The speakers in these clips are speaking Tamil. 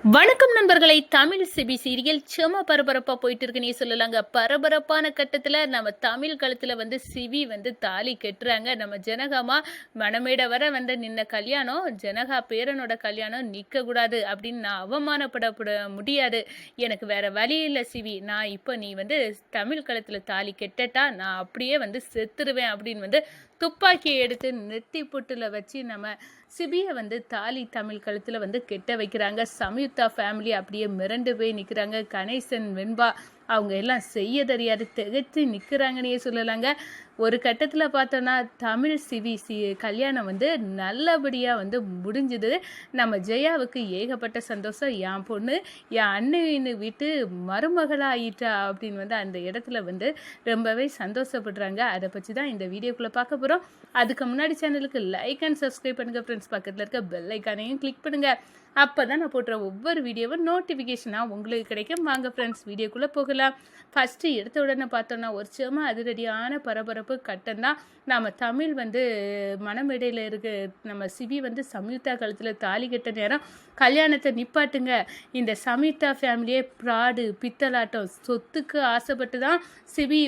வணக்கம் நண்பர்களை. தமிழ் சிபி சீரியல் செம பரபரப்பா போயிட்டு இருக்குன்னே சொல்லலாங்க. பரபரப்பான கட்டத்துல நம்ம தமிழ் களத்துல சிவி தாலி கட்டுறாங்க. நம்ம ஜனகாமா மணமேட வர நின்ன கல்யாணம், ஜனகா பேரனோட கல்யாணம் நிக்க கூடாது அப்படின்னு நான் அவமானப்பட முடியாது. எனக்கு வேற வழி இல்லை சிவி. நான் இப்போ நீ தமிழ் களத்துல தாலி கெட்டட்டா நான் அப்படியே செத்துருவேன் அப்படின்னு துப்பாக்கியை எடுத்து நெத்தி புட்டுல வச்சு நம்ம சிபியை தாலி தமிழ் கழுத்தில் கெட்ட வைக்கிறாங்க. சம்யுக்தா ஃபேமிலி அப்படியே மிரண்டு போய் நிற்கிறாங்க. கணேசன், வெண்பா அவங்க எல்லாம் செய்ய தெரியாது திகைச்சு நிற்கிறாங்கன்னே சொல்லலாங்க. ஒரு கட்டத்தில் பார்த்தோன்னா தமிழ் சிவி கல்யாணம் நல்லபடியாக முடிஞ்சுது. நம்ம ஜெயாவுக்கு ஏகப்பட்ட சந்தோஷம். என் பொண்ணு என் அண்ணன் வீட்டு மருமகளாக ஆயிட்டா அப்படின்னு அந்த இடத்துல ரொம்பவே சந்தோஷப்படுறாங்க. அதை பற்றி தான் இந்த வீடியோக்குள்ளே பார்க்க போகிறோம். அதுக்கு முன்னாடி சேனலுக்கு லைக் அண்ட் சப்ஸ்கிரைப் பண்ணுங்கள் ஃப்ரெண்ட்ஸ். பக்கத்தில் இருக்க பெல் ஐக்கானையும் கிளிக் பண்ணுங்கள். அப்போ தான் நான் போடுற ஒவ்வொரு வீடியோவும் நோட்டிஃபிகேஷனாக உங்களுக்கு கிடைக்கும். வாங்க ஃப்ரெண்ட்ஸ் வீடியோக்குள்ளே போகலாம். ஃபஸ்ட்டு எடுத்த உடனே பார்த்தோன்னா ஒரு செம அதிரடியான பரபரப்பு கட்டம் தான். நம்ம தமிழ் மனமேடையில் இருக்க நம்ம சிவி சம்யுக்தா கழுத்தில் தாலி கட்ட நேரம் கல்யாணத்தை நிப்பாட்டுங்க. இந்த சம்யுக்தா ஃபேமிலியே ப்ராடு பித்தலாட்டம் சொத்துக்கு ஆசைப்பட்டு தான் சிவி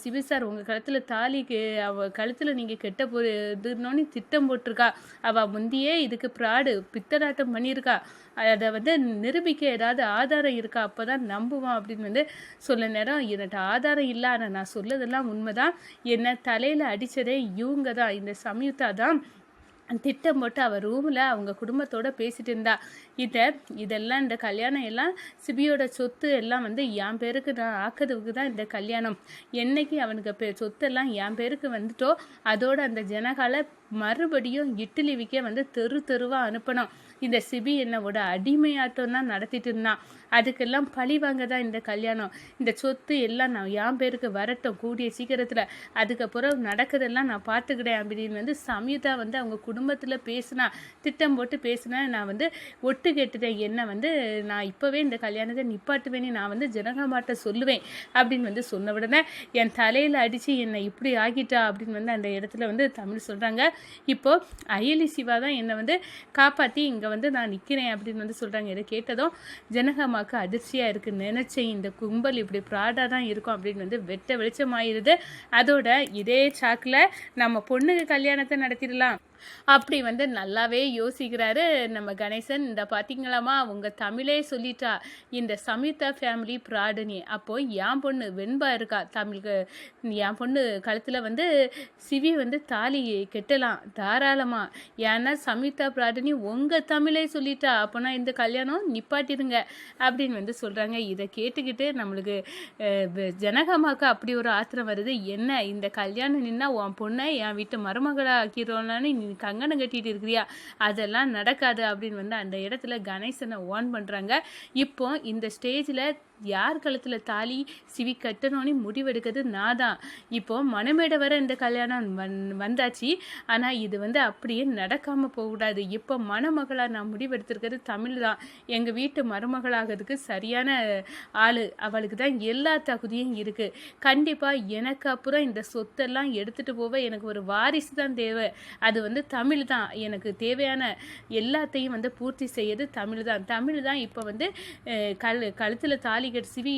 சிவி சார் உங்கள் கழுத்தில் தாலிக்கு அவள் கழுத்தில் நீங்கள் கெட்ட போதுன்னு திட்டம் போட்டிருக்கா. அவள் முந்தியே இதுக்கு ப்ராடு பித்தலாட்டம் பண்ணியிருக்கா. அதை நிரூபிக்க ஏதாவது ஆதாரம் இருக்கா, அப்போ தான் நம்புவான் அப்படின்னு சொல்ல நேரம் என்னட்ட ஆதாரம் இல்லை, ஆனால் நான் சொல்லதெல்லாம் உண்மைதான். என்னை தலையில் அடித்ததே இவங்க தான், இந்த சம்யுக்தா தான் திட்டம் போட்டு அவள் ரூமில் அவங்க குடும்பத்தோடு பேசிட்டு இருந்தா. இதெல்லாம் இந்த கல்யாணம் எல்லாம் சிபியோட சொத்து எல்லாம் என் பேருக்கு நான் ஆக்கிறதுக்கு தான் இந்த கல்யாணம். என்னைக்கு அவனுக்கு சொத்தெல்லாம் என் பேருக்கு வந்துட்டோ அதோட அந்த ஜனகால மறுபடியும் இட்லி விற்க தெரு தெருவாக அனுப்பணும். இந்த சிபி என்னோட அடிமையாட்டம் தான் நடத்திட்டு இருந்தான். அதுக்கெல்லாம் பழி வாங்க தான் இந்த கல்யாணம். இந்த சொத்து எல்லாம் நான் என் பேருக்கு வரட்டும் கூடிய சீக்கிரத்தில், அதுக்கப்புறம் நடக்கிறதெல்லாம் நான் பார்த்துக்கிட்டேன் அப்படின்னு சம்யுக்தா அவங்க குடும்பத்தில் பேசினா, திட்டம் போட்டு பேசினா. நான் ஒட்டு கேட்டுட்டேன். என்ன நான் இப்போவே இந்த கல்யாணத்தை நிப்பாட்டுவேன்னு நான் ஜனகாமாட்ட சொல்லுவேன் அப்படின்னு சொன்ன உடனே என் தலையில் அடித்து என்னை இப்படி ஆகிட்டா அப்படின்னு அந்த இடத்துல தமிழ் சொல்கிறாங்க. இப்போது அயலி சிவா தான் என்னை காப்பாற்றி இங்கே நான் நிற்கிறேன் அப்படின்னு சொல்கிறாங்க. இதை கேட்டதும் ஜனகாமாவுக்கு அதிர்ச்சியாக இருக்குது. நினச்சேன் இந்த கும்பல் இப்படி ப்ராடாக தான் இருக்கும் அப்படின்னு வெட்ட வெளிச்சமாயிருது. அதோட இதே சாக்கில் நம்ம பொண்ணுக்கு கல்யாணத்தை நடத்திடலாம் அப்படி நல்லாவே யோசிக்கிறாரு நம்ம கணேசன். இந்த பார்த்தீங்களாமா உங்கள் தமிழே சொல்லிட்டா இந்த சம்யுக்தா ஃபேமிலி ப்ராடுனி. அப்போது என் பொண்ணு வெண்பா இருக்கா தமிழுக்கு, என் பொண்ணு கழுத்தில் சிவி தாலி கெட்டலாம் தாராளமாக. ஏன்னா சம்யுக்தா ப்ராடுனி உங்கள் தமிழே சொல்லிட்டா, அப்போனா இந்த கல்யாணம் நிப்பாட்டிடுங்க அப்படின்னு சொல்கிறாங்க. இதை கேட்டுக்கிட்டு நம்மளுக்கு ஜனகாமாவுக்கு அப்படி ஒரு ஆத்திரம் வருது. என்ன இந்த கல்யாணம் நின்னா உன் பொண்ணை என் வீட்டு மருமகளாக ஆக்கிடுவோம்லான்னு கங்கணம் கட்டிட்டு இருக்கிறியா, அதெல்லாம் நடக்காது அப்படின்னு அந்த இடத்துல கணேசனை வார்ன் பண்ணுறாங்க. இப்போ இந்த ஸ்டேஜில் யார் கழுத்தில் தாலி சிவி கட்டணும்னு முடிவெடுக்கிறது நான் தான். இப்போ மணமேடை வர இந்த கல்யாணம் வந்தாச்சு. ஆனால் இது அப்படியே நடக்காமல் போகக்கூடாது. இப்போ மணமகளாக நான் முடிவெடுத்திருக்கிறது தமிழ் தான். எங்கள் வீட்டு மருமகளாகிறதுக்கு சரியான ஆள், அவளுக்கு தான் எல்லா தகுதியும் இருக்குது. கண்டிப்பாக எனக்கு அப்புறம் இந்த சொத்தெல்லாம் எடுத்துகிட்டு போக எனக்கு ஒரு வாரிசு தான் தேவை. அது தமிழ் தான். எனக்கு தேவையான எல்லாத்தையும் பூர்த்தி செய்யறது தமிழ் தான். தமிழ் தான் இப்போ கழுத்தில் தாலி கட்டு சிவி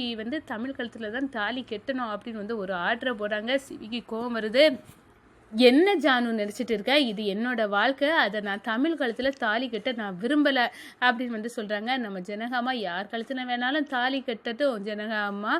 தமிழ் கழுத்தில் தான் தாலி கெட்டணும் அப்படின்னு ஒரு ஆர்டரை போடுறாங்க. சிவிக்கு கோவம் வருது. என்ன ஜானு நினச்சிட்டு இருக்க, இது என்னோட வாழ்க்கை, அதை நான் தமிழ் கழுத்தில் தாலி கட்ட நான் விரும்பலை அப்படின்னு சொல்கிறாங்க. நம்ம ஜனகாமா யார் கழுத்தில் வேணாலும் தாலி கட்டட்டும், ஜனகாமா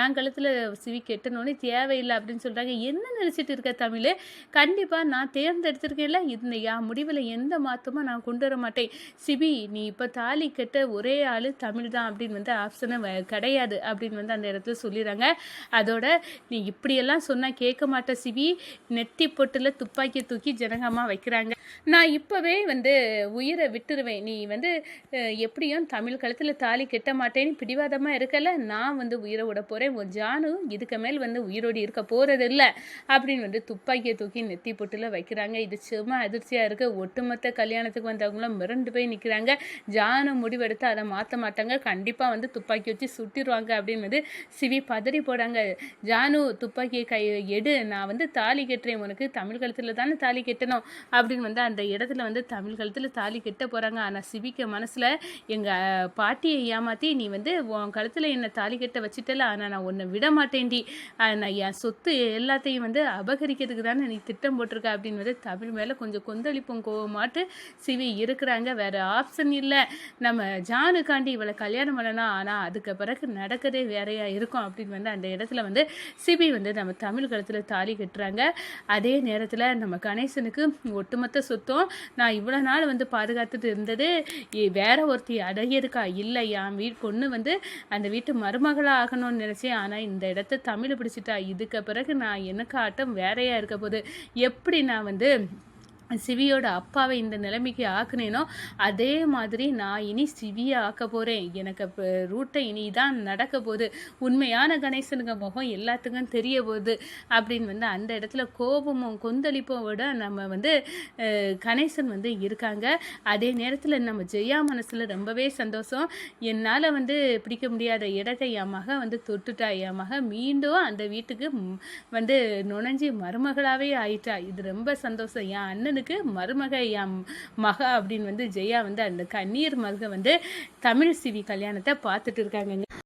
என் கழுத்தில் சிவி கெட்டணும்னு தேவையில்லை அப்படின்னு சொல்கிறாங்க. என்ன நினச்சிட்டு இருக்க தமிழ், கண்டிப்பாக நான் தேர்ந்தெடுத்திருக்கேன்ல, இந்த என் முடிவில் எந்த மாற்றமும் நான் கொண்டு வர மாட்டேன். சிவி நீ இப்போ தாலி கட்ட ஒரே ஆள் தமிழ் தான் அப்படின்னு ஆப்ஷனை கிடையாது அப்படின்னு அந்த இடத்துல சொல்லிடுறாங்க. அதோட நீ இப்படியெல்லாம் சொன்னால் கேட்க மாட்டேன் சிவி, நெத்தி பொட்டில் துப்பாக்கி தூக்கி ஜனகாமா வைக்கிறாங்க. நான் இப்போவே உயிரை விட்டுருவேன். நீ எப்படியும் தமிழ் கழுத்தில் தாலி கெட்ட மாட்டேன்னு பிடிவாதமாக இருக்கல, நான் உயிரை விட போகிறேன். உன் ஜானு இதுக்கு மேல் உயிரோடு இருக்க போகிறது இல்லை அப்படின்னு துப்பாக்கியை தூக்கி நெத்தி பொட்டில் வைக்கிறாங்க. இது சும்மா அதிர்ச்சியாக இருக்குது. ஒட்டுமொத்த கல்யாணத்துக்கு வந்தவங்களும் மிரண்டு போய் நிற்கிறாங்க. ஜானு முடிவெடுத்து அதை மாற்ற மாட்டாங்க, கண்டிப்பாக துப்பாக்கி வச்சு சுட்டிடுவாங்க அப்படின்னு சிவி பதறி போடாங்க. ஜானு துப்பாக்கியை எடு, நான் தாலி கட்டுறேன், உனக்கு தமிழ் கழுத்தில் தானே தாலி கட்டணும் அப்படின்னு வந்து அந்த இடத்துல வந்து தமிழ் கழுத்தில் தாலி கட்ட போகிறாங்க. ஆனால் சிவிக்க மனசில் எங்கள் பாட்டியை ஏமாற்றி நீ வந்து உன் கழுத்தில் என்னை தாலி கட்ட வச்சிட்டல, ஆனால் நான் உன்னை விட மாட்டேன்டி, நான் என் சொத்து எல்லாத்தையும் வந்து அபகரிக்கிறதுக்கு தானே நீ திட்டம் போட்டிருக்க அப்படின்னு வந்து தமிழ் மேலே கொஞ்சம் கொந்தளிப்பும் கோவமாட்டு சிவி இருக்கிறாங்க. வேறு ஆப்ஷன் இல்லை, நம்ம ஜானுக்காண்டி இவளை கல்யாணம் பண்ணலாம், ஆனால் அதுக்கு பிறகு நடக்கதே வேறையா இருக்கும் அப்படின்னு வந்து அந்த இடத்துல வந்து சிவி வந்து நம்ம தமிழ் கழுத்தில் தாலி கட்டுறாங்க. அதே நேரத்தில் நம்ம கணேசனுக்கு ஒட்டுமொத்த சொத்தும் நான் இவ்வளோ நாள் வந்து பாதுகாத்துட்டு இருந்தது வேற ஒருத்தி அடையிறக்கா இல்லை, என் பொண்ணு வந்து அந்த வீட்டு மருமகளாக ஆகணும்னு நினச்சேன், ஆனால் இந்த இடத்த தமிழ் பிடிச்சிட்டா, இதுக்கு பிறகு நான் எனக்கு ஆட்டம் வேறையா இருக்க போது, எப்படி நான் வந்து சிவியோட அப்பாவை இந்த நிலைமைக்கு ஆக்குனேனோ அதே மாதிரி நான் இனி சிவியை ஆக்க போகிறேன். எனக்கு இப்போ ரூட்டை இனி தான் நடக்க போகுது, உண்மையான கணேசனுங்க முகம் எல்லாத்துக்கும் தெரிய போகுது அப்படின்னு வந்து அந்த இடத்துல கோபமும் கொந்தளிப்பும் விட நம்ம வந்து கணேசன் வந்து இருக்காங்க. அதே நேரத்தில் நம்ம ஜெயா மனசில் ரொம்பவே சந்தோஷம். என்னால் வந்து பிடிக்க முடியாத இடத்தை என் மக வந்து தொட்டுட்டா, என் மக மீண்டும் அந்த வீட்டுக்கு வந்து நுழைஞ்சி மருமகளாகவே ஆயிட்டா, இது ரொம்ப சந்தோஷம். என் அண்ணன் மருமக என் மகா அப்படின்னு வந்து ஜெயா வந்து அந்த கண்ணீர் மல்க வந்து தமிழ் சிவி கல்யாணத்தை பார்த்துட்டு இருக்காங்க.